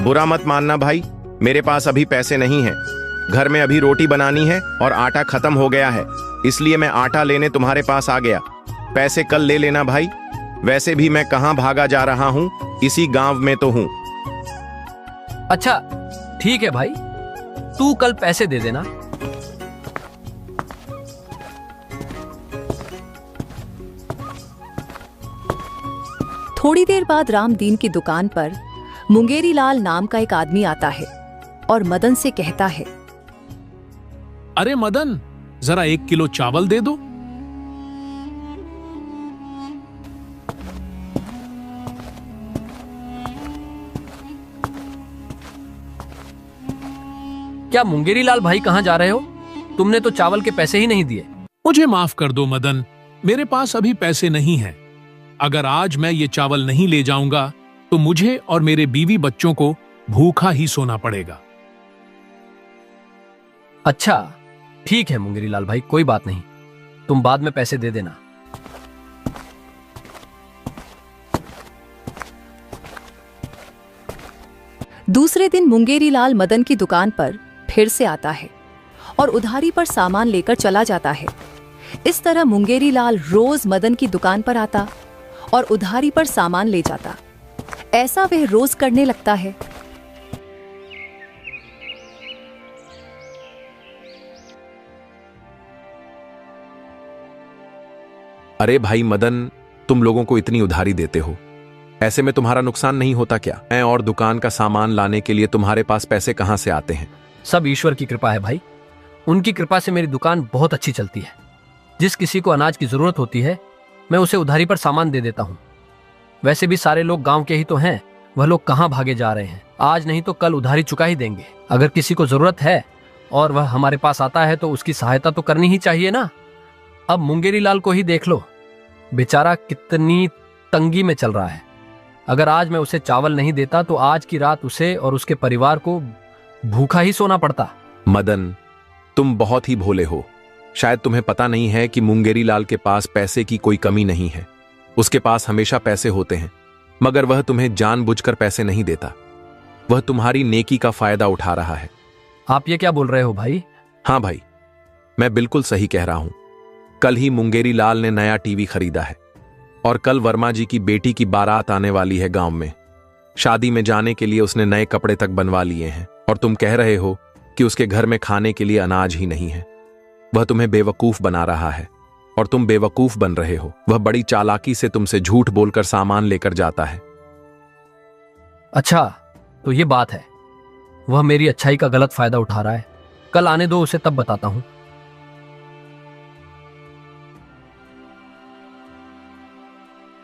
बुरा मत मानना भाई, मेरे पास अभी पैसे नहीं हैं। घर में अभी रोटी बनानी है और आटा खत्म हो गया है, इसलिए मैं आटा लेने तुम्हारे पास आ गया। पैसे कल ले लेना भाई। वैसे भी मैं कहाँ भागा जा रहा हूँ, इसी गांव में तो हूँ। अच्छा ठीक है भाई, तू कल पैसे दे देना। थोड़ी देर बाद रामदीन की दुकान पर मुंगेरी लाल नाम का एक आदमी आता है और मदन से कहता है, अरे मदन, जरा 1 किलो चावल दे दो। क्या मुंगेरी लाल भाई कहाँ जा रहे हो? तुमने तो चावल के पैसे ही नहीं दिए। मुझे माफ कर दो मदन, मेरे पास अभी पैसे नहीं हैं। अगर आज मैं ये चावल नहीं ले जाऊंगा तो मुझे और मेरे बीवी बच्चों को भूखा ही सोना पड़ेगा। अच्छा ठीक है मुंगेरी लाल भाई, कोई बात नहीं, तुम बाद में पैसे दे देना। दूसरे दिन मुंगेरी लाल मदन की दुकान पर फिर से आता है और उधारी पर सामान लेकर चला जाता है। इस तरह मुंगेरी लाल रोज मदन की दुकान पर आता और उधारी पर सामान ले जाता। ऐसा वह रोज करने लगता है। अरे भाई मदन, तुम लोगों को इतनी उधारी देते हो, ऐसे में तुम्हारा नुकसान नहीं होता क्या? मैं और दुकान का सामान लाने के लिए तुम्हारे पास पैसे कहां से आते हैं? सब ईश्वर की कृपा है भाई, उनकी कृपा से मेरी दुकान बहुत अच्छी चलती है। जिस किसी को अनाज की जरूरत होती है मैं उसे उधारी पर सामान दे देता हूँ। वैसे भी सारे लोग गांव के ही तो हैं, वह लोग कहाँ भागे जा रहे हैं। आज नहीं तो कल उधारी चुका ही देंगे। अगर किसी को जरूरत है और वह हमारे पास आता है तो उसकी सहायता तो करनी ही चाहिए ना। अब मुंगेरी लाल को ही देख लो, बेचारा कितनी तंगी में चल रहा है। अगर आज मैं उसे चावल नहीं देता तो आज की रात उसे और उसके परिवार को भूखा ही सोना पड़ता। मदन, तुम बहुत ही भोले हो। शायद तुम्हें पता नहीं है कि मुंगेरी लाल के पास पैसे की कोई कमी नहीं है। उसके पास हमेशा पैसे होते हैं, मगर वह तुम्हें जानबूझकर पैसे नहीं देता। वह तुम्हारी नेकी का फायदा उठा रहा है। आप ये क्या बोल रहे हो भाई? हाँ भाई, मैं बिल्कुल सही कह रहा हूं। कल ही मुंगेरी लाल ने नया टीवी खरीदा है और कल वर्मा जी की बेटी की बारात आने वाली है गांव में। शादी में जाने के लिए उसने नए कपड़े तक बनवा लिए हैं और तुम कह रहे हो कि उसके घर में खाने के लिए अनाज ही नहीं है। वह तुम्हें बेवकूफ बना रहा है और तुम बेवकूफ बन रहे हो। वह बड़ी चालाकी से तुमसे झूठ बोलकर सामान लेकर जाता है। अच्छा तो ये बात है, वह मेरी अच्छाई का गलत फायदा उठा रहा है। कल आने दो उसे, तब बताता हूं।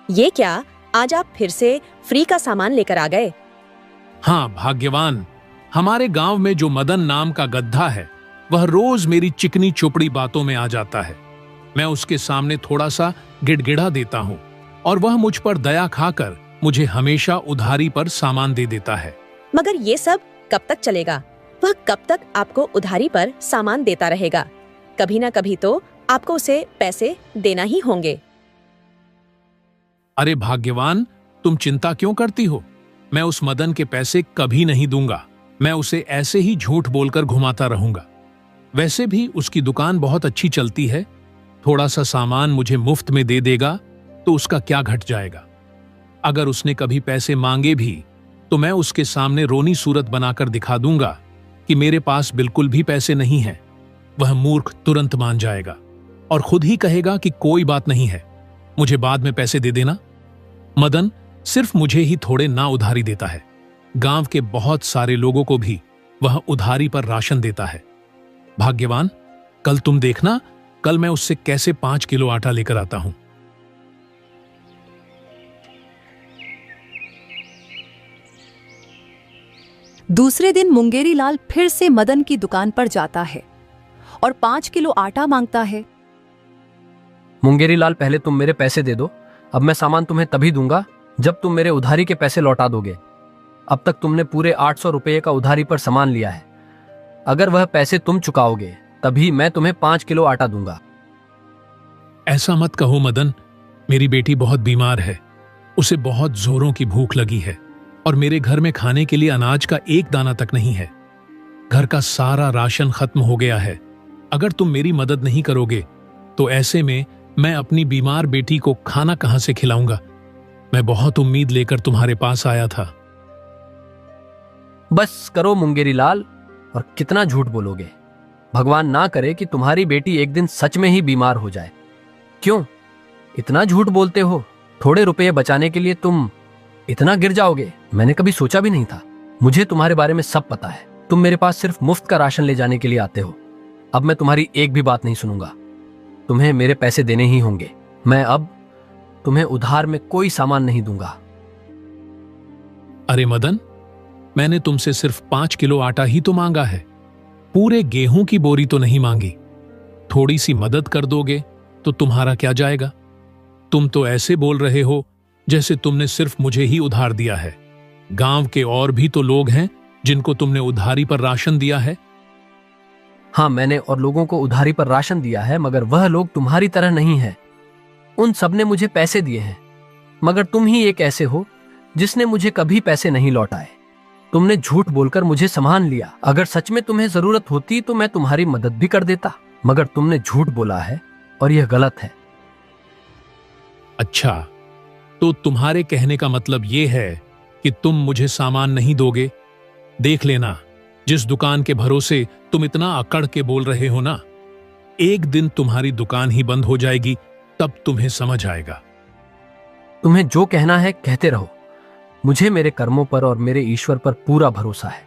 ये क्या, आज आप फिर से फ्री का सामान लेकर आ गए? हाँ भाग्यवान, हमारे गांव में जो मदन नाम का गधा है वह रोज मेरी चिकनी चुपड़ी बातों में आ जाता है। मैं उसके सामने थोड़ा सा गिड़गिड़ा देता हूँ और वह मुझ पर दया खाकर मुझे हमेशा उधारी पर सामान दे देता है। मगर ये सब कब तक चलेगा? वह कब तक आपको उधारी पर सामान देता रहेगा? कभी ना कभी तो आपको उसे पैसे देना ही होंगे। अरे भाग्यवान, तुम चिंता क्यों करती हो? मैं उस मदन के पैसे कभी नहीं दूंगा। मैं उसे ऐसे ही झूठ बोलकर घुमाता रहूंगा। वैसे भी उसकी दुकान बहुत अच्छी चलती है। थोड़ा सा सामान मुझे मुफ्त में दे देगा तो उसका क्या घट जाएगा। अगर उसने कभी पैसे मांगे भी तो मैं उसके सामने रोनी सूरत बनाकर दिखा दूंगा कि मेरे पास बिल्कुल भी पैसे नहीं हैं। वह मूर्ख तुरंत मान जाएगा और खुद ही कहेगा कि कोई बात नहीं है, मुझे बाद में पैसे दे देना। मदन सिर्फ मुझे ही थोड़े ना उधारी देता है, गांव के बहुत सारे लोगों को भी वह उधारी पर राशन देता है। भाग्यवान, कल तुम देखना, कल मैं उससे कैसे 5 किलो आटा लेकर आता हूं। दूसरे दिन मुंगेरी लाल फिर से मदन की दुकान पर जाता है और 5 किलो आटा मांगता है। मुंगेरी लाल, पहले तुम मेरे पैसे दे दो। अब मैं सामान तुम्हें तभी दूंगा जब तुम मेरे उधारी के पैसे लौटा दोगे। अब तक तुमने पूरे 800 रुपये का उधारी पर सामान लिया है। अगर वह पैसे तुम चुकाओगे तभी मैं तुम्हें 5 किलो आटा दूंगा। ऐसा मत कहो मदन, मेरी बेटी बहुत बीमार है, उसे बहुत जोरों की भूख लगी है। और मेरे घर में खाने के लिए अनाज का एक दाना तक नहीं है। घर का सारा राशन खत्म हो गया है। अगर तुम मेरी मदद नहीं करोगे तो ऐसे में मैं अपनी बीमार बेटी को खाना कहां से खिलाऊंगा। मैं बहुत उम्मीद लेकर तुम्हारे पास आया था। बस करो मुंगेरी लाल, और कितना झूठ बोलोगे। भगवान ना करे कि तुम्हारी बेटी एक दिन सच में ही बीमार हो जाए। क्यों इतना झूठ बोलते हो? थोड़े रुपए बचाने के लिए तुम इतना गिर जाओगे, मैंने कभी सोचा भी नहीं था। मुझे तुम्हारे बारे में सब पता है। तुम मेरे पास सिर्फ मुफ्त का राशन ले जाने के लिए आते हो। अब मैं तुम्हारी एक भी बात नहीं सुनूंगा। तुम्हें मेरे पैसे देने ही होंगे। मैं अब तुम्हें उधार में कोई सामान नहीं दूंगा। अरे मदन, मैंने तुमसे सिर्फ 5 किलो आटा ही तो मांगा है। पूरे गेहूं की बोरी तो नहीं मांगी। थोड़ी सी मदद कर दोगे तो तुम्हारा क्या जाएगा? तुम तो ऐसे बोल रहे हो जैसे तुमने सिर्फ मुझे ही उधार दिया है। गांव के और भी तो लोग हैं जिनको तुमने उधारी पर राशन दिया है। हाँ, मैंने और लोगों को उधारी पर राशन दिया है, मगर वह लोग तुम्हारी तरह नहीं है। उन सब ने मुझे पैसे दिए हैं, मगर तुम ही एक ऐसे हो जिसने मुझे कभी पैसे नहीं लौटाए। तुमने झूठ बोलकर मुझे संभाल लिया। अगर सच में तुम्हें जरूरत होती तो मैं तुम्हारी मदद भी कर देता, मगर तुमने झूठ बोला है और यह गलत है। अच्छा, तो तुम्हारे कहने का मतलब यह है कि तुम मुझे सामान नहीं दोगे? देख लेना, जिस दुकान के भरोसे तुम इतना अकड़ के बोल रहे हो ना, एक दिन तुम्हारी दुकान ही बंद हो जाएगी, तब तुम्हें समझ आएगा। तुम्हें जो कहना है कहते रहो। मुझे मेरे कर्मों पर और मेरे ईश्वर पर पूरा भरोसा है।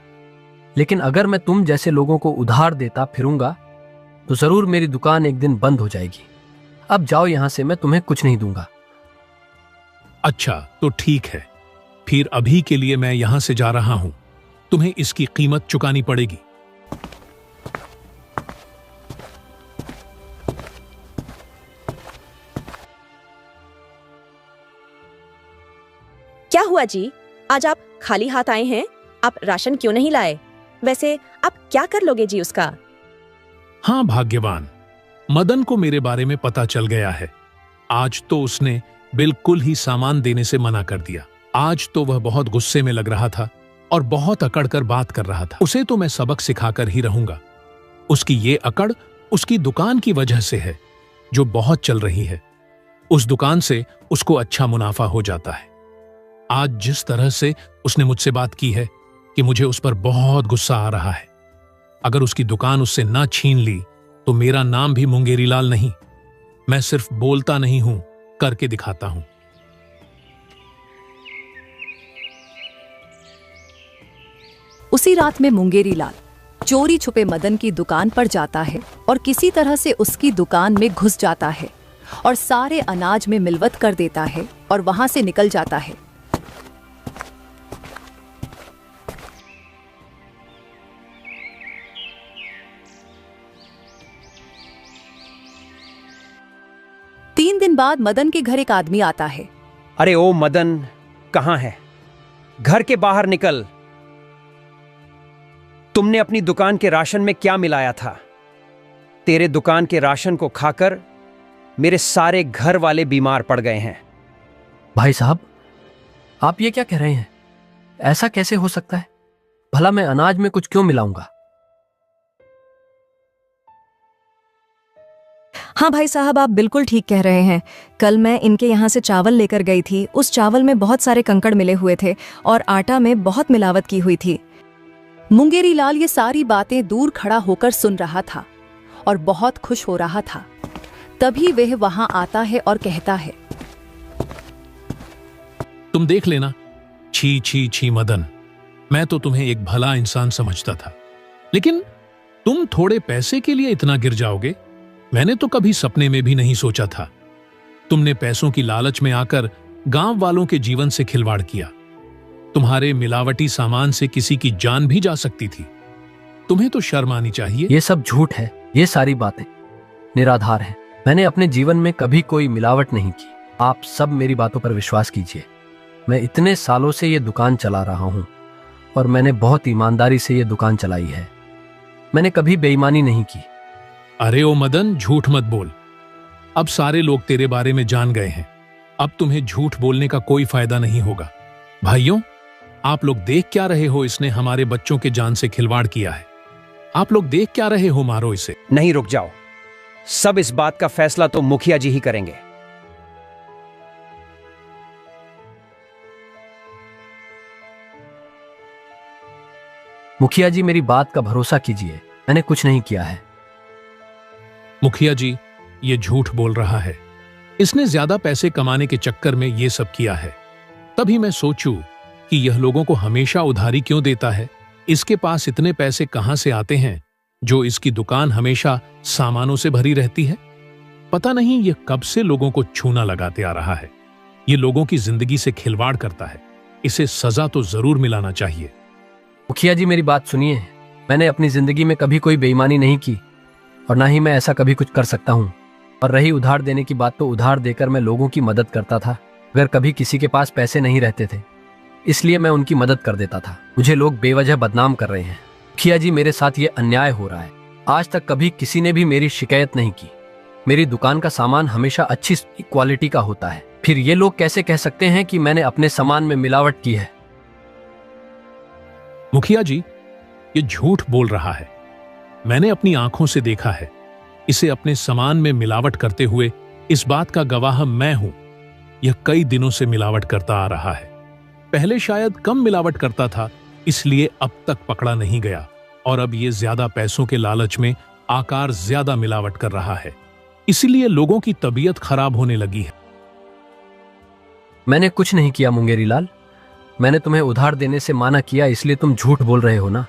लेकिन अगर मैं तुम जैसे लोगों को उधार देता फिरूंगा तो जरूर मेरी दुकान एक दिन बंद हो जाएगी। अब जाओ यहां से, मैं तुम्हें कुछ नहीं दूंगा। अच्छा, तो ठीक है, फिर अभी के लिए मैं यहां से जा रहा हूं। तुम्हें इसकी कीमत चुकानी पड़ेगी। क्या हुआ जी, आज आप खाली हाथ आए हैं? आप राशन क्यों नहीं लाए? वैसे आप क्या कर लोगे जी उसका? हाँ भाग्यवान, मदन को मेरे बारे में पता चल गया है। आज तो उसने बिल्कुल ही सामान देने से मना कर दिया। आज तो वह बहुत गुस्से में लग रहा था और बहुत अकड़ कर बात कर रहा था। उसे तो मैं सबक सिखाकर ही रहूंगा। उसकी ये अकड़ उसकी दुकान की वजह से है, जो बहुत चल रही है। उस दुकान से उसको अच्छा मुनाफा हो जाता है। आज जिस तरह से उसने मुझसे बात की है कि मुझे उस पर बहुत गुस्सा आ रहा है। अगर उसकी दुकान उससे ना छीन ली तो मेरा नाम भी मुंगेरी लाल नहीं। मैं सिर्फ बोलता नहीं हूं, करके दिखाता हूं। उसी रात में मुंगेरी लाल चोरी छुपे मदन की दुकान पर जाता है और किसी तरह से उसकी दुकान में घुस जाता है और सारे अनाज में मिलवत कर देता है और वहां से निकल जाता है। तीन दिन बाद मदन के घर एक आदमी आता है। अरे ओ मदन, कहां है? घर के बाहर निकल। तुमने अपनी दुकान के राशन में क्या मिलाया था? तेरे दुकान के राशन को खाकर मेरे सारे घर वाले बीमार पड़ गए हैं। भाई साहब, आप ये क्या कह रहे हैं? ऐसा कैसे हो सकता है? भला मैं अनाज में कुछ क्यों मिलाऊंगा? हाँ भाई साहब, आप बिल्कुल ठीक कह रहे हैं। कल मैं इनके यहाँ से चावल लेकर गई थी। उस चावल में बहुत सारे कंकड़ मिले हुए थे और आटा में बहुत मिलावट की हुई थी। मुंगेरी लाल ये सारी बातें दूर खड़ा होकर सुन रहा था और बहुत खुश हो रहा था। तभी वह वहां आता है और कहता है, तुम देख लेना। छी छी छी मदन, मैं तो तुम्हें एक भला इंसान समझता था, लेकिन तुम थोड़े पैसे के लिए इतना गिर जाओगे, मैंने तो कभी सपने में भी नहीं सोचा था। तुमने पैसों की लालच में आकर गांव वालों के जीवन से खिलवाड़ किया। तुम्हारे मिलावटी सामान से किसी की जान भी जा सकती थी। तुम्हें तो शर्म आनी चाहिए। ये सब झूठ है। ये सारी बातें निराधार हैं। मैंने अपने जीवन में कभी कोई मिलावट नहीं की। आप सब मेरी बातों पर विश्वास कीजिए। मैं इतने सालों से ये दुकान चला रहा हूं और मैंने बहुत ईमानदारी से ये दुकान चलाई है। मैंने कभी बेईमानी नहीं की। अरे ओ मदन, झूठ मत बोल। अब सारे लोग तेरे बारे में जान गए हैं। अब तुम्हें झूठ बोलने का कोई फायदा नहीं होगा। भाइयों, आप लोग देख क्या रहे हो? इसने हमारे बच्चों के जान से खिलवाड़ किया है। आप लोग देख क्या रहे हो? मारो इसे। नहीं, रुक जाओ। सब इस बात का फैसला तो मुखिया जी ही करेंगे। मुखिया जी, मेरी बात का भरोसा कीजिए, मैंने कुछ नहीं किया है। मुखिया जी, ये झूठ बोल रहा है। इसने ज्यादा पैसे कमाने के चक्कर में ये सब किया है। तभी मैं सोचूं कि यह लोगों को हमेशा उधारी क्यों देता है। इसके पास इतने पैसे कहां से आते हैं जो इसकी दुकान हमेशा सामानों से भरी रहती है। पता नहीं यह कब से लोगों को छूना लगाते आ रहा है। ये लोगों की जिंदगी से खिलवाड़ करता है। इसे सजा तो जरूर मिलाना चाहिए। मुखिया जी, मेरी बात सुनिए। मैंने अपनी जिंदगी में कभी कोई बेईमानी नहीं की और ना ही मैं ऐसा कभी कुछ कर सकता हूँ। और रही उधार देने की बात, तो उधार देकर मैं लोगों की मदद करता था। अगर कभी किसी के पास पैसे नहीं रहते थे, इसलिए मैं उनकी मदद कर देता था। मुझे लोग बेवजह बदनाम कर रहे हैं। मुखिया जी, मेरे साथ ये अन्याय हो रहा है। आज तक कभी किसी ने भी मेरी शिकायत नहीं की। मेरी दुकान का सामान हमेशा अच्छी क्वालिटी का होता है। फिर ये लोग कैसे कह सकते हैं कि मैंने अपने सामान में मिलावट की है? मुखिया जी, ये झूठ बोल रहा है। मैंने अपनी आंखों से देखा है इसे अपने सामान में मिलावट करते हुए। इस बात का गवाह मैं हूं। यह कई दिनों से मिलावट करता आ रहा है। पहले शायद कम मिलावट करता था, इसलिए अब तक पकड़ा नहीं गया। और अब ये ज्यादा पैसों के लालच में आकार ज्यादा मिलावट कर रहा है। इसीलिए लोगों की तबीयत खराब होने लगी है। मैंने कुछ नहीं किया मुंगेरी लाल। मैंने तुम्हें उधार देने से माना किया, इसलिए तुम झूठ बोल रहे हो ना?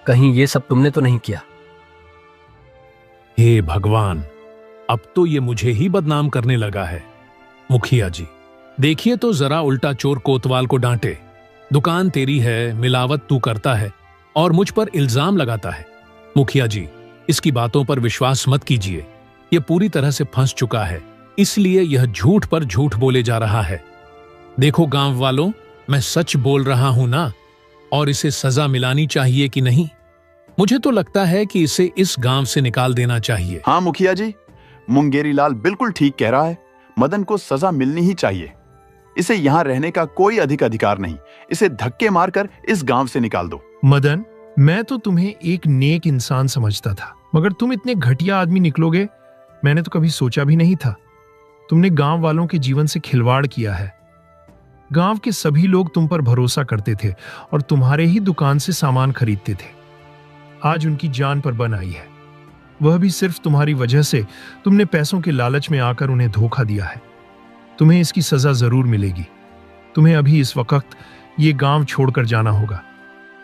कहीं ये सब तुमने तो नहीं किया? हे भगवान, अब तो ये मुझे ही बदनाम करने लगा है। मुखिया जी, देखिए तो जरा, उल्टा चोर कोतवाल को डांटे। दुकान तेरी है, मिलावट तू करता है और मुझ पर इल्जाम लगाता है। मुखिया जी, इसकी बातों पर विश्वास मत कीजिए। यह पूरी तरह से फंस चुका है, इसलिए यह झूठ पर झूठ बोले जा रहा है। देखो गांव वालों, मैं सच बोल रहा हूं ना। और इसे सजा मिलानी चाहिए कि नहीं? मुझे तो लगता है कि इसे इस गांव से निकाल देना चाहिए। हाँ मुखिया जी, मुंगेरी लाल बिल्कुल ठीक कह रहा है। मदन को सजा मिलनी ही चाहिए। इसे यहाँ रहने का कोई अधिकार नहीं। इसे धक्के मारकर इस गांव से निकाल दो। मदन, मैं तो तुम्हें एक नेक इंसान समझता था, मगर तुम इतने घटिया आदमी निकलोगे मैंने तो कभी सोचा भी नहीं था। तुमने गांव वालों के जीवन से खिलवाड़ किया है। गांव के सभी लोग तुम पर भरोसा करते थे और तुम्हारे ही दुकान से सामान खरीदते थे। आज उनकी जान पर बन आई है, वह भी सिर्फ तुम्हारी वजह से। तुमने पैसों के लालच में आकर उन्हें धोखा दिया है। तुम्हें इसकी सजा जरूर मिलेगी। तुम्हें अभी इस वक्त ये गांव छोड़कर जाना होगा।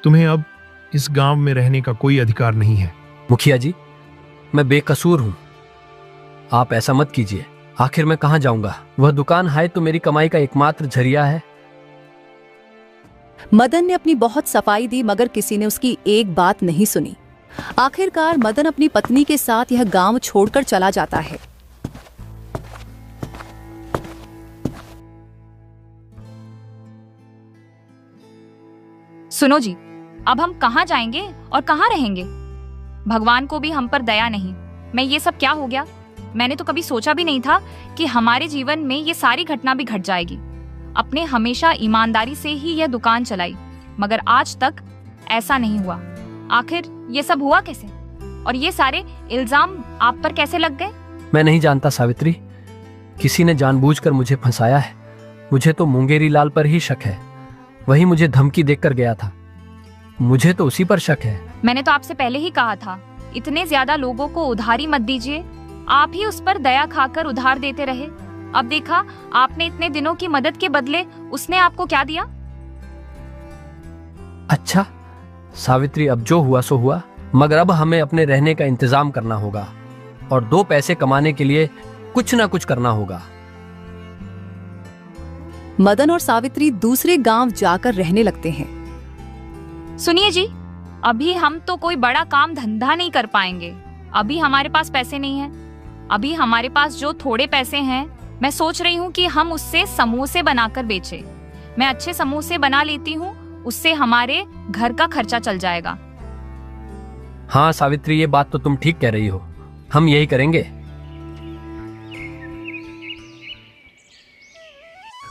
तुम्हें अब इस गांव में रहने का कोई अधिकार नहीं है। मुखिया जी, मैं बेकसूर हूं। आप ऐसा मत कीजिए। आखिर मैं कहां जाऊंगा? वह दुकान है तो मेरी कमाई का एकमात्र जरिया है। मदन ने अपनी बहुत सफाई दी, मगर किसी ने उसकी एक बात नहीं सुनी। आखिरकार मदन अपनी पत्नी के साथ यह गांव छोड़कर चला जाता है। सुनो जी, अब हम कहाँ जाएंगे और कहाँ रहेंगे? भगवान को भी हम पर दया नहीं। मैं ये सब क्या हो गया? मैंने तो कभी सोचा भी नहीं था कि हमारे जीवन में ये सारी घटना भी घट जाएगी। अपने हमेशा ईमानदारी से ही यह दुकान चलाई, मगर आज तक ऐसा नहीं हुआ। आखिर ये सब हुआ कैसे? और ये सारे इल्जाम आप पर कैसे लग गए? मैं नहीं जानता सावित्री। किसी ने जानबूझकर मुझे फंसाया है। मुझे तो मुंगेरी लाल पर ही शक है। वही मुझे धमकी देकर गया था। मुझे तो उसी पर शक है। मैंने तो आपसे पहले ही कहा था, इतने ज्यादा लोगों को उधारी मत दीजिए। आप ही उस पर दया खाकर उधार देते रहे। अब देखा, आपने इतने दिनों की मदद के बदले उसने आपको क्या दिया? अच्छा सावित्री, अब जो हुआ सो हुआ, मगर अब हमें अपने रहने का इंतजाम करना होगा और 2 पैसे कमाने के लिए कुछ ना कुछ करना होगा। मदन और सावित्री दूसरे गांव जाकर रहने लगते हैं। सुनिए जी, अभी हम तो कोई बड़ा काम धंधा नहीं कर पाएंगे। अभी हमारे पास पैसे नहीं हैं। अभी हमारे पास जो थोड़े पैसे हैं, मैं सोच रही हूँ कि हम उससे समोसे बनाकर बेचें। मैं अच्छे समोसे बना लेती हूँ, उससे हमारे घर का खर्चा चल जाएगा। हाँ सावित्री, ये बात तो तुम ठीक कह रही हो। हम यही करेंगे।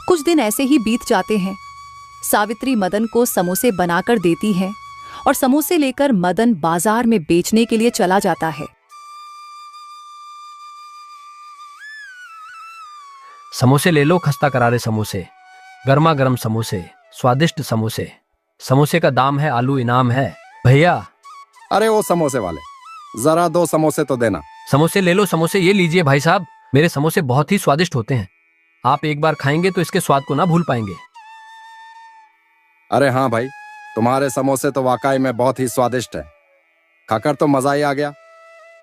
कुछ दिन ऐसे ही बीत जाते हैं। सावित्री मदन को समोसे बनाकर देती है और समोसे लेकर मदन बाजार में बेचने के लिए चला जाता है। समोसे ले लो, खस्ता करारे समोसे, गर्मा गर्म समोसे, स्वादिष्ट समोसे। समोसे का दाम है आलू इनाम है। भैया। अरे वो समोसे वाले, जरा 2 समोसे तो देना। समोसे ले लो, समोसे ये लीजिए भाई साहब, मेरे समोसे बहुत ही स्वादिष्ट होते हैं। आप एक बार खाएंगे तो इसके स्वाद को ना भूल पाएंगे। अरे हाँ भाई, तुम्हारे समोसे तो वाकई में बहुत ही स्वादिष्ट है। खाकर तो मजा ही आ गया।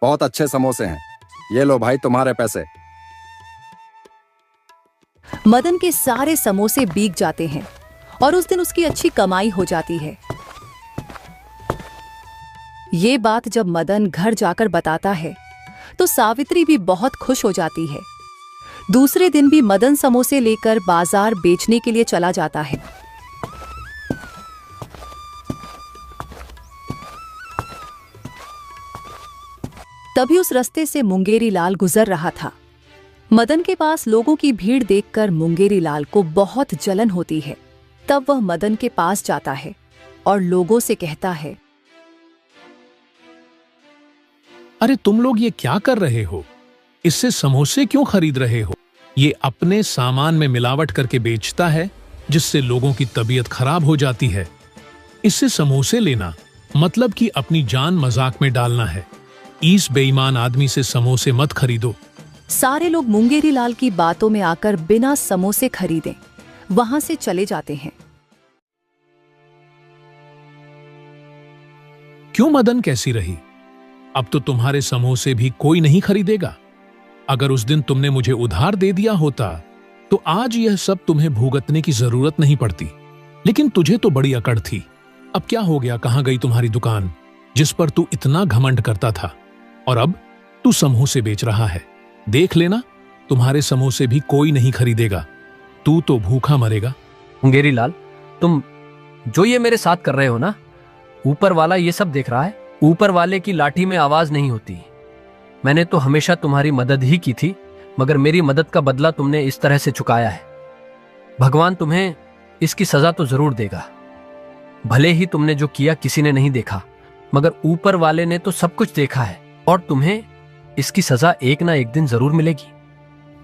बहुत अच्छे समोसे हैं। ये लो भाई तुम्हारे पैसे। मदन के सारे समोसे बिक जाते हैं और उस दिन उसकी अच्छी कमाई हो जाती है। ये बात जब मदन घर जाकर बताता है तो सावित्री भी बहुत खुश हो जाती है। दूसरे दिन भी मदन समोसे लेकर बाजार बेचने के लिए चला जाता है। तभी उस रास्ते से मुंगेरी लाल गुजर रहा था। मदन के पास लोगों की भीड़ देखकर मुंगेरी लाल को बहुत जलन होती है। तब वह मदन के पास जाता है और लोगों से कहता है, अरे तुम लोग ये क्या कर रहे हो? इससे समोसे क्यों खरीद रहे हो? ये अपने सामान में मिलावट करके बेचता है, जिससे लोगों की तबीयत खराब हो जाती है। इससे समोसे लेना मतलब कि अपनी जान मजाक में डालना है। इस बेईमान आदमी से समोसे मत खरीदो। सारे लोग मुंगेरी लाल की बातों में आकर बिना समोसे खरीदे वहां से चले जाते हैं। क्यों मदन, कैसी रही? अब तो तुम्हारे समोसे भी कोई नहीं खरीदेगा। अगर उस दिन तुमने मुझे उधार दे दिया होता तो आज यह सब तुम्हें भुगतने की जरूरत नहीं पड़ती। लेकिन तुझे तो बड़ी अकड़ थी। अब क्या हो गया? कहां गई तुम्हारी दुकान जिस पर तू इतना घमंड करता था? और अब तू समोसे बेच रहा है। देख लेना, तुम्हारे समोसे भी कोई नहीं खरीदेगा। तू तो भूखा मरेगा। मुंगेरी लाल, तुम जो ये मेरे साथ कर रहे हो ना, ऊपर वाला ये सब देख रहा है। ऊपर वाले की लाठी में आवाज नहीं होती। मैंने तो हमेशा तुम्हारी मदद ही की थी, मगर मेरी मदद का बदला तुमने इस तरह से चुकाया है। भगवान तुम्हें इसकी सजा तो जरूर देगा। भले ही तुमने जो किया किसी ने नहीं देखा, मगर ऊपर वाले ने तो सब कुछ देखा है और तुम्हें इसकी सजा एक ना एक दिन जरूर मिलेगी।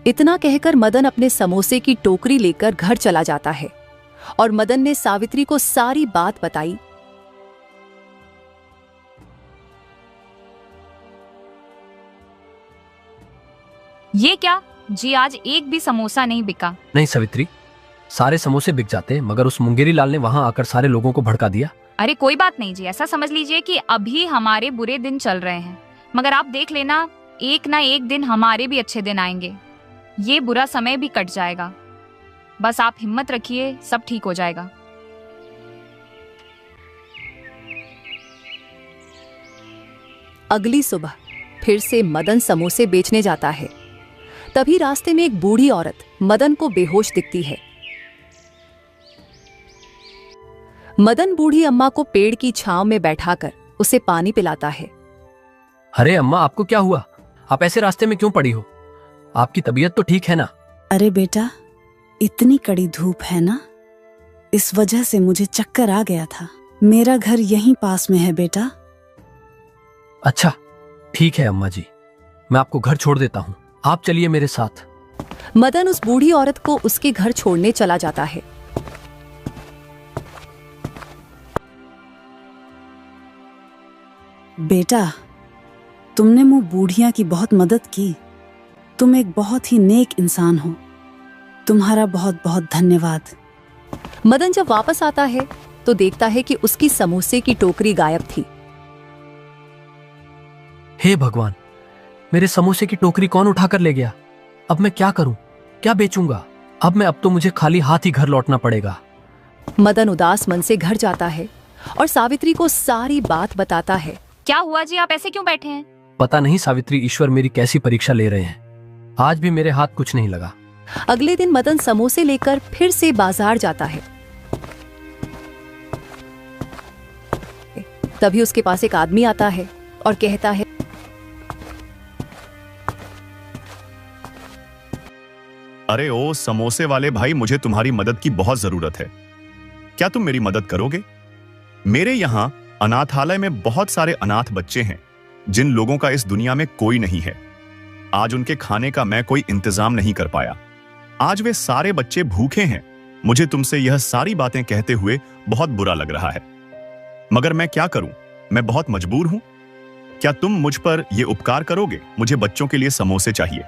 इतना कहकर मदन अपने समोसे की टोकरी लेकर घर चला जाता है और मदन ने सावित्री को सारी बात बताई। ये क्या जी, आज एक भी समोसा नहीं बिका। नहीं सावित्री, सारे समोसे बिक जाते, मगर उस मुंगेरी लाल ने वहां आकर सारे लोगों को भड़का दिया। अरे कोई बात नहीं जी, ऐसा समझ लीजिए कि अभी हमारे बुरे दिन चल रहे हैं, मगर आप देख लेना, एक ना एक दिन हमारे भी अच्छे दिन आएंगे। ये बुरा समय भी कट जाएगा। बस आप हिम्मत रखिए, सब ठीक हो जाएगा। अगली सुबह फिर से मदन समोसे बेचने जाता है। तभी रास्ते में एक बूढ़ी औरत मदन को बेहोश दिखती है। मदन बूढ़ी अम्मा को पेड़ की छांव में बैठाकर उसे पानी पिलाता है। अरे अम्मा, आपको क्या हुआ? आप ऐसे रास्ते में क्यों पड़ी हो? आपकी तबीयत तो ठीक है ना? अरे बेटा, इतनी कड़ी धूप है ना, इस वजह से मुझे चक्कर आ गया था। मेरा घर यहीं पास में है बेटा। अच्छा ठीक है अम्मा जी, मैं आपको घर छोड़ देता हूँ, आप चलिए मेरे साथ। मदन उस बूढ़ी औरत को उसके घर छोड़ने चला जाता है। बेटा, तुमने मुझ बूढ़िया की बहुत मदद की। तुम एक बहुत ही नेक इंसान हो। तुम्हारा बहुत बहुत धन्यवाद। मदन जब वापस आता है तो देखता है कि उसकी समोसे की टोकरी गायब थी। हे भगवान, मेरे समोसे की टोकरी कौन उठाकर ले गया? अब मैं क्या करूं? क्या बेचूंगा? अब तो मुझे खाली हाथ ही घर लौटना पड़ेगा। मदन उदास मन से घर जाता है और सावित्री को सारी बात बताता है। क्या हुआ जी, आप ऐसे क्यों बैठे हैं? पता नहीं सावित्री, ईश्वर मेरी कैसी परीक्षा ले रहे हैं। आज भी मेरे हाथ कुछ नहीं लगा। अगले दिन मदन समोसे लेकर फिर से बाजार जाता है। तभी उसके पास एक आदमी आता है और कहता है, अरे ओ समोसे वाले भाई, मुझे तुम्हारी मदद की बहुत जरूरत है। क्या तुम मेरी मदद करोगे? मेरे यहाँ अनाथालय में बहुत सारे अनाथ बच्चे हैं जिन लोगों का इस दुनिया में कोई नहीं है। आज उनके खाने का मैं कोई इंतजाम नहीं कर पाया। आज वे सारे बच्चे भूखे हैं। मुझे तुमसे यह सारी बातें कहते हुए बहुत बुरा लग रहा है, मगर मैं क्या करूं? मैं बहुत मजबूर हूं। क्या तुम मुझ पर यह उपकार करोगे? मुझे बच्चों के लिए समोसे चाहिए,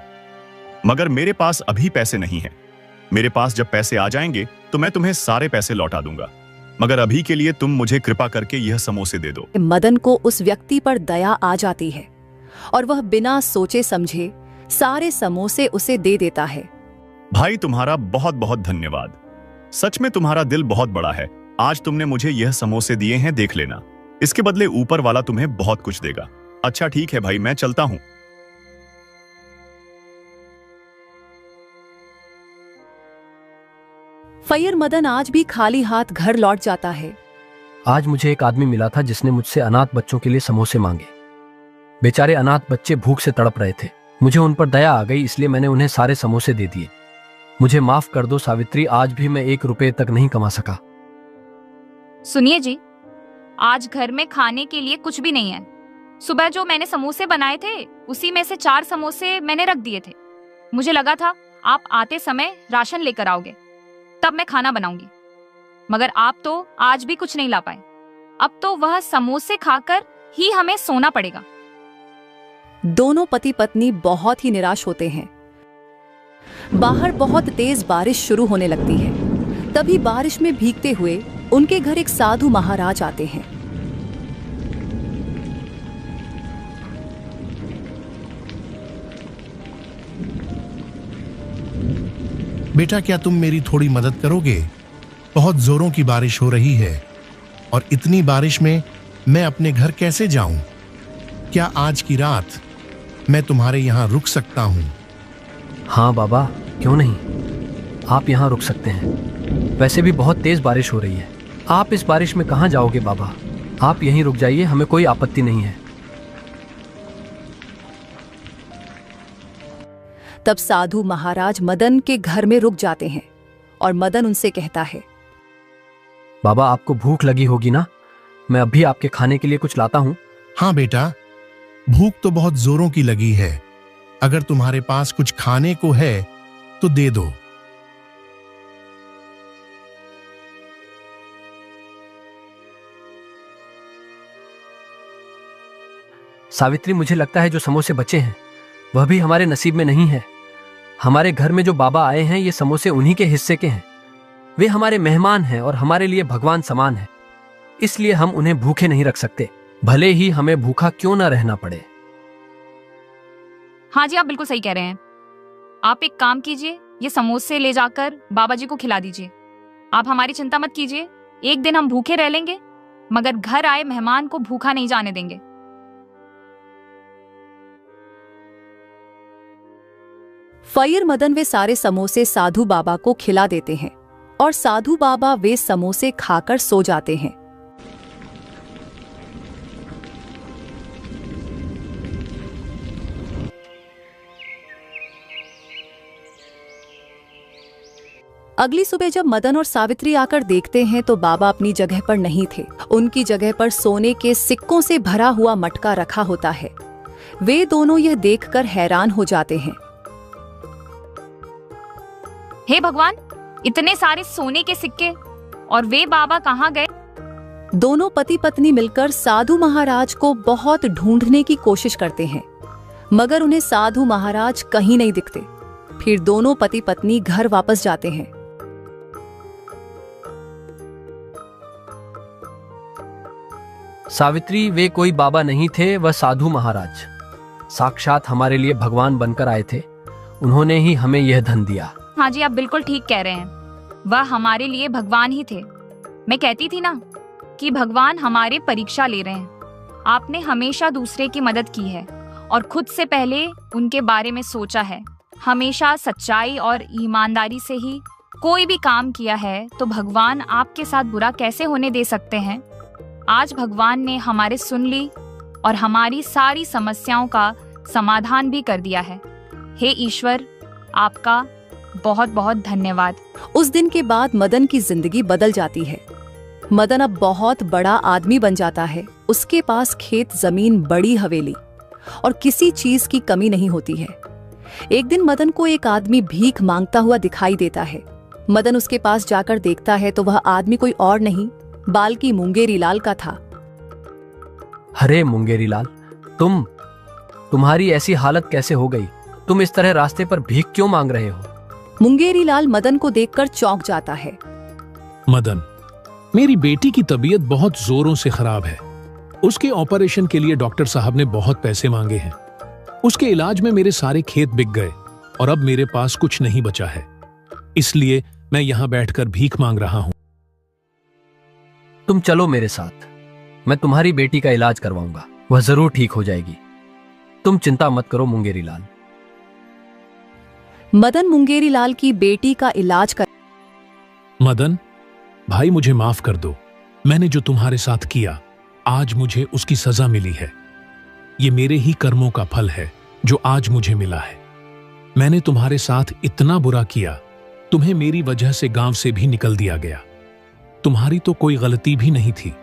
मगर मेरे पास अभी पैसे नहीं हैं। मेरे पास जब पैसे आ जाएंगे तो मैं तुम्हें सारे पैसे लौटा दूंगा, मगर अभी के लिए तुम मुझे कृपा करके यह समोसे दे दो। मदन को उस व्यक्ति पर दया आ जाती है और वह बिना सोचे समझे सारे समोसे उसे दे देता है। भाई, तुम्हारा बहुत बहुत धन्यवाद। सच में तुम्हारा दिल बहुत बड़ा है। आज तुमने मुझे यह समोसे दिए हैं, देख लेना। इसके बदले ऊपर वाला तुम्हें बहुत कुछ देगा। अच्छा ठीक है भाई, मैं चलता हूं। फैयर मदन आज भी खाली हाथ घर लौट जाता है। आज मुझे एक आदमी मिला था जिसने मुझसे अनाथ बच्चों के लिए समोसे मांगे। बेचारे अनाथ बच्चे भूख से तड़प रहे थे। मुझे उन पर दया आ गई, इसलिए मैंने उन्हें सारे समोसे दे दिए। मुझे माफ कर दो सावित्री, आज भी मैं 1 रुपए तक नहीं कमा सका। सुनिए जी, आज घर में खाने के लिए कुछ भी नहीं है। सुबह जो मैंने समोसे बनाए थे उसी में से 4 समोसे मैंने रख दिए थे। मुझे लगा था आप आते समय राशन लेकर आओगे, तब मैं खाना बनाऊंगी, मगर आप तो आज भी कुछ नहीं ला पाए। अब तो वह समोसे खाकर ही हमें सोना पड़ेगा। दोनों पति पत्नी बहुत ही निराश होते हैं। बाहर बहुत तेज बारिश शुरू होने लगती है। तभी बारिश में भीगते हुए उनके घर एक साधु महाराज आते हैं। बेटा, क्या तुम मेरी थोड़ी मदद करोगे? बहुत जोरों की बारिश हो रही है और इतनी बारिश में मैं अपने घर कैसे जाऊं? क्या आज की रात मैं तुम्हारे यहां रुक सकता हूं? हाँ बाबा, क्यों नहीं, आप यहाँ रुक सकते हैं। वैसे भी बहुत तेज बारिश हो रही है। आप इस बारिश में कहाँ जाओगे बाबा? आप यहीं रुक जाइए, हमें कोई आपत्ति नहीं है। तब साधु महाराज मदन के घर में रुक जाते हैं और मदन उनसे कहता है, बाबा आपको भूख लगी होगी ना, मैं अभी आपके खाने के लिए कुछ लाता हूँ। हाँ बेटा, भूख तो बहुत जोरों की लगी है। अगर तुम्हारे पास कुछ खाने को है तो दे दो। सावित्री, मुझे लगता है जो समोसे बचे हैं वह भी हमारे नसीब में नहीं है। हमारे घर में जो बाबा आए हैं ये समोसे उन्हीं के हिस्से के हैं। वे हमारे मेहमान हैं और हमारे लिए भगवान समान है, इसलिए हम उन्हें भूखे नहीं रख सकते, भले ही हमें भूखा क्यों ना रहना पड़े। हाँ जी, आप बिल्कुल सही कह रहे हैं। आप एक काम कीजिए, ये समोसे ले जाकर बाबा जी को खिला दीजिए। आप हमारी चिंता मत कीजिए, एक दिन हम भूखे रह लेंगे, मगर घर आए मेहमान को भूखा नहीं जाने देंगे। फैयर मदन वे सारे समोसे साधु बाबा को खिला देते हैं और साधु बाबा वे समोसे खाकर सो जाते हैं। अगली सुबह जब मदन और सावित्री आकर देखते हैं तो बाबा अपनी जगह पर नहीं थे। उनकी जगह पर सोने के सिक्कों से भरा हुआ मटका रखा होता है। वे दोनों यह देखकर हैरान हो जाते हैं। हे भगवान, इतने सारे सोने के सिक्के, और वे बाबा कहाँ गए? दोनों पति पत्नी मिलकर साधु महाराज को बहुत ढूंढने की कोशिश करते हैं, मगर उन्हें साधु महाराज कहीं नहीं दिखते। फिर दोनों पति पत्नी घर वापस जाते हैं। सावित्री, वे कोई बाबा नहीं थे, वह साधु महाराज साक्षात हमारे लिए भगवान बनकर आए थे। उन्होंने ही हमें यह धन दिया। हाँ जी, आप बिल्कुल ठीक कह रहे हैं। वह हमारे लिए भगवान ही थे। मैं कहती थी ना कि भगवान हमारे परीक्षा ले रहे हैं। आपने हमेशा दूसरे की मदद की है और खुद से पहले उनके बारे में सोचा है। हमेशा सच्चाई और ईमानदारी से ही कोई भी काम किया है, तो भगवान आपके साथ बुरा कैसे होने दे सकते हैं? आज भगवान ने हमारे सुन ली और हमारी सारी समस्याओं का समाधान भी कर दिया है। हे ईश्वर, आपका बहुत बहुत धन्यवाद। उस दिन के बाद मदन की जिंदगी बदल जाती है। मदन अब बहुत बड़ा आदमी बन जाता है। उसके पास खेत, जमीन, बड़ी हवेली और किसी चीज की कमी नहीं होती है। एक दिन मदन को एक आदमी भीख मांगता हुआ दिखाई देता है। मदन उसके पास जाकर देखता है तो वह आदमी कोई और नहीं बाल्की मुंगेरी लाल का था। अरे मुंगेरी लाल, तुम्हारी ऐसी हालत कैसे हो गई? तुम इस तरह रास्ते पर भीख क्यों मांग रहे हो? मुंगेरी लाल मदन को देखकर चौंक जाता है। मदन, मेरी बेटी की तबीयत बहुत जोरों से खराब है। उसके ऑपरेशन के लिए डॉक्टर साहब ने बहुत पैसे मांगे हैं। उसके इलाज में मेरे सारे खेत बिक गए और अब मेरे पास कुछ नहीं बचा है। इसलिए मैं यहां बैठकर भीख मांग रहा हूं। तुम चलो मेरे साथ, मैं तुम्हारी बेटी का इलाज करवाऊंगा। वह जरूर ठीक हो जाएगी। तुम चिंता मत करो मुंगेरी लाल। मदन मुंगेरी लाल की बेटी का इलाज कर। मदन भाई, मुझे माफ कर दो। मैंने जो तुम्हारे साथ किया, आज मुझे उसकी सजा मिली है। ये मेरे ही कर्मों का फल है जो आज मुझे मिला है। मैंने तुम्हारे साथ इतना बुरा किया, तुम्हें मेरी वजह से गांव से भी निकल दिया गया। तुम्हारी तो कोई गलती भी नहीं थी,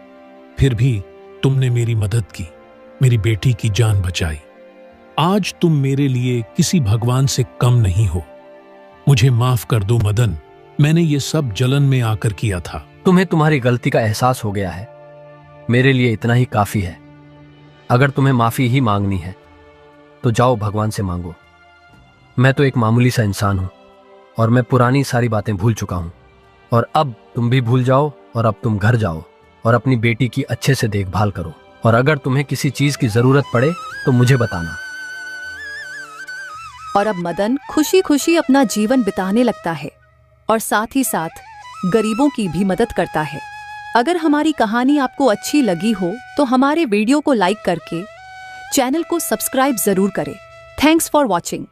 फिर भी तुमने मेरी मदद की, मेरी बेटी की जान बचाई। आज तुम मेरे लिए किसी भगवान से कम नहीं हो। मुझे माफ कर दो मदन, मैंने ये सब जलन में आकर किया था। तुम्हें तुम्हारी गलती का एहसास हो गया है, मेरे लिए इतना ही काफी है। अगर तुम्हें माफी ही मांगनी है तो जाओ भगवान से मांगो। मैं तो एक मामूली सा इंसान हूं और मैं पुरानी सारी बातें भूल चुका हूं। और अब तुम भी भूल जाओ और अब तुम घर जाओ और अपनी बेटी की अच्छे से देखभाल करो। और अगर तुम्हें किसी चीज की जरूरत पड़े तो मुझे बताना। और अब मदन खुशी खुशी अपना जीवन बिताने लगता है और साथ ही साथ गरीबों की भी मदद करता है। अगर हमारी कहानी आपको अच्छी लगी हो तो हमारे वीडियो को लाइक करके चैनल को सब्सक्राइब जरूर करें। Thanks for watching.